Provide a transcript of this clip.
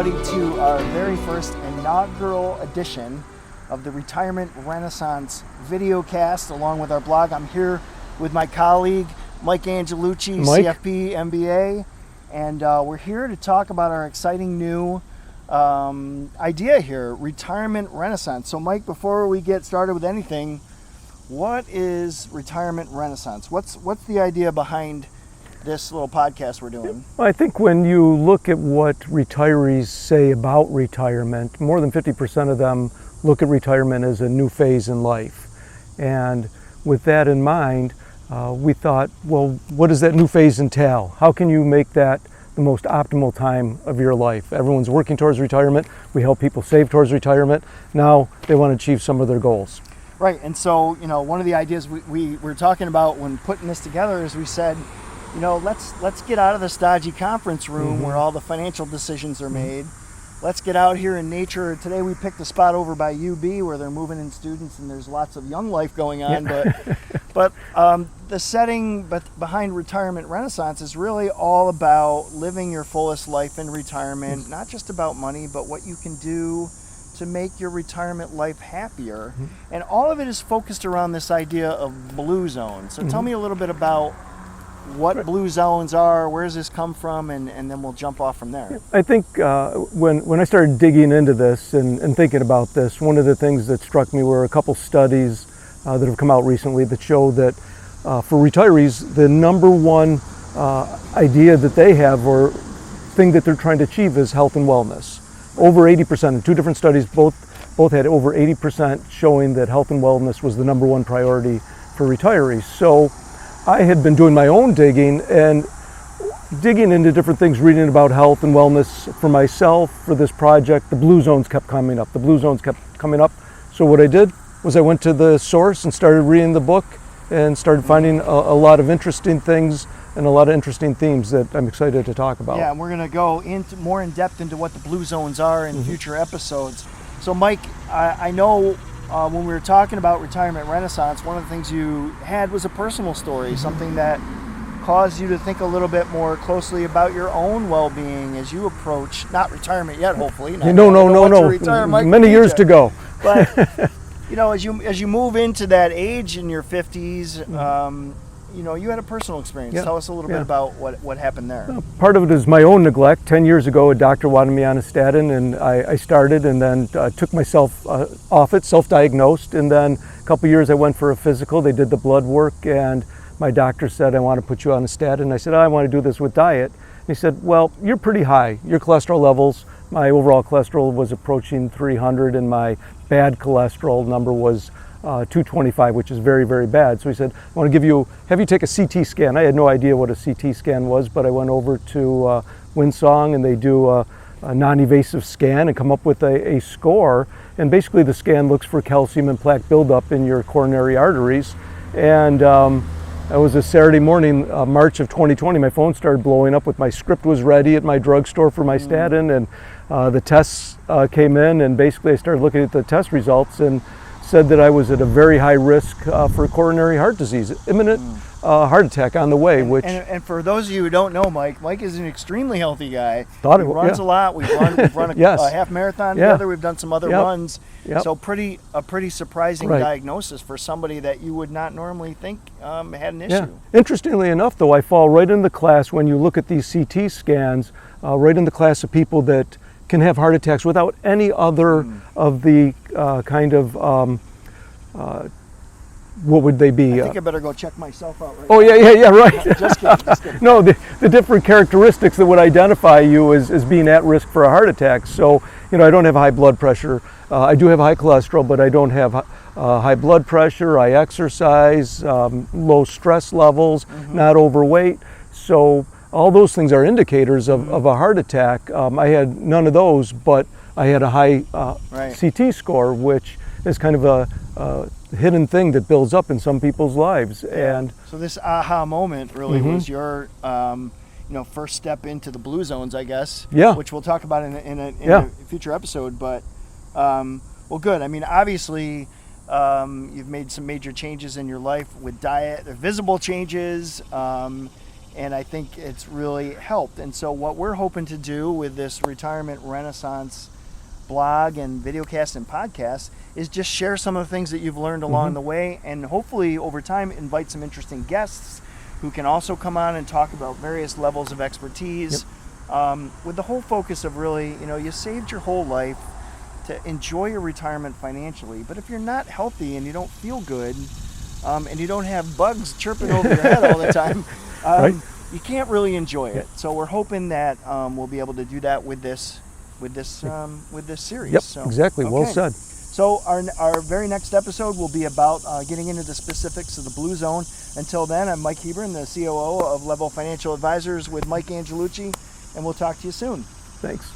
everybody to our very first inaugural edition of the Retirement Renaissance videocast along with our blog. I'm here with my colleague, Mike Angelucci, CFP, MBA, and we're here to talk about our exciting new idea here, Retirement Renaissance. So Mike, before we get started with anything, what is Retirement Renaissance? What's the idea behind this little podcast we're doing? Well, I think when you look at what retirees say about retirement, more than 50% of them look at retirement as a new phase in life. And with that in mind, we thought, well, what does that new phase entail? How can you make that the most optimal time of your life? Everyone's working towards retirement. We help people save towards retirement. Now they want to achieve some of their goals. Right, and so, one of the ideas we were talking about when putting this together is we said, let's get out of the stodgy conference room where all the financial decisions are made. Let's get out here in nature. Today we picked a spot over by UB where they're moving in students and there's lots of young life going on. Yeah. But the setting behind Retirement Renaissance is really all about living your fullest life in retirement, not just about money, but what you can do to make your retirement life happier. And all of it is focused around this idea of blue zones. So tell me a little bit about what blue zones are, where does this come from, and then we'll jump off from there. I think when I started digging into this and thinking about this, one of the things that struck me were a couple studies that have come out recently that show that for retirees, the number one idea that they have or thing that they're trying to achieve is health and wellness. Over 80%, in two different studies, both had over 80% showing that health and wellness was the number one priority for retirees. So I had been doing my own digging and digging into different things, reading about health and wellness for myself for this project. The blue zones kept coming up. So what I did was I went to the source and started reading the book and started finding a lot of interesting things and a lot of interesting themes that I'm excited to talk about. Yeah, and we're going to go into more in depth into what the blue zones are in future episodes. So Mike, I know when we were talking about Retirement Renaissance, one of the things you had was a personal story, something that caused you to think a little bit more closely about your own well-being as you approach, not retirement yet, hopefully. No. Retire, Mike, many years to go. But as you move into that age in your 50s, you had a personal experience. Yeah. Tell us a little bit about what happened there. Part of it is my own neglect. 10 years ago, a doctor wanted me on a statin, and I started and then took myself off it, self-diagnosed, and then a couple years I went for a physical. They did the blood work, and my doctor said, I want to put you on a statin. I said, I want to do this with diet. And he said, well, you're pretty high. Your cholesterol levels, my overall cholesterol was approaching 300, and my bad cholesterol number was 225, which is very, very bad. So he said, I want to have you take a CT scan. I had no idea what a CT scan was, but I went over to Winsong and they do a non-invasive scan and come up with a score. And basically the scan looks for calcium and plaque buildup in your coronary arteries. And it was a Saturday morning, March of 2020, my phone started blowing up with my script was ready at my drugstore for my statin, and the tests came in, and basically I started looking at the test results and said that I was at a very high risk for coronary heart disease, imminent heart attack on the way. And for those of you who don't know Mike is an extremely healthy guy. He runs a lot. We've run a half marathon together. We've done some other runs. Yep. So a pretty surprising diagnosis for somebody that you would not normally think had an issue. Yeah. Interestingly enough, though, I fall right in the class when you look at these CT scans, right in the class of people that can have heart attacks without any other of the what would they be? I think I better go check myself out right now. Oh, yeah, right. Just kidding. No, the different characteristics that would identify you as being at risk for a heart attack. So, I don't have high blood pressure. I do have high cholesterol, but I don't have high blood pressure. I exercise, low stress levels, not overweight. So all those things are indicators of a heart attack. I had none of those, but I had a high CT score, which is kind of a hidden thing that builds up in some people's lives. And so this aha moment really was your first step into the blue zones, I guess. Yeah. Which we'll talk about in a future episode. But well, good. I mean, obviously, you've made some major changes in your life with diet. They're visible changes. And I think it's really helped. And so what we're hoping to do with this Retirement Renaissance blog and videocast and podcast is just share some of the things that you've learned along the way, and hopefully over time invite some interesting guests who can also come on and talk about various levels of expertise, with the whole focus of really, you saved your whole life to enjoy your retirement financially. But if you're not healthy and you don't feel good, and you don't have bugs chirping over your head all the time, Right. you can't really enjoy it. So we're hoping that we'll be able to do that with this series. Yep, So, exactly. Well okay. said. So our very next episode will be about getting into the specifics of the Blue Zone. Until then, I'm Mike Heburn, the COO of Level Financial Advisors with Mike Angelucci, and we'll talk to you soon. Thanks.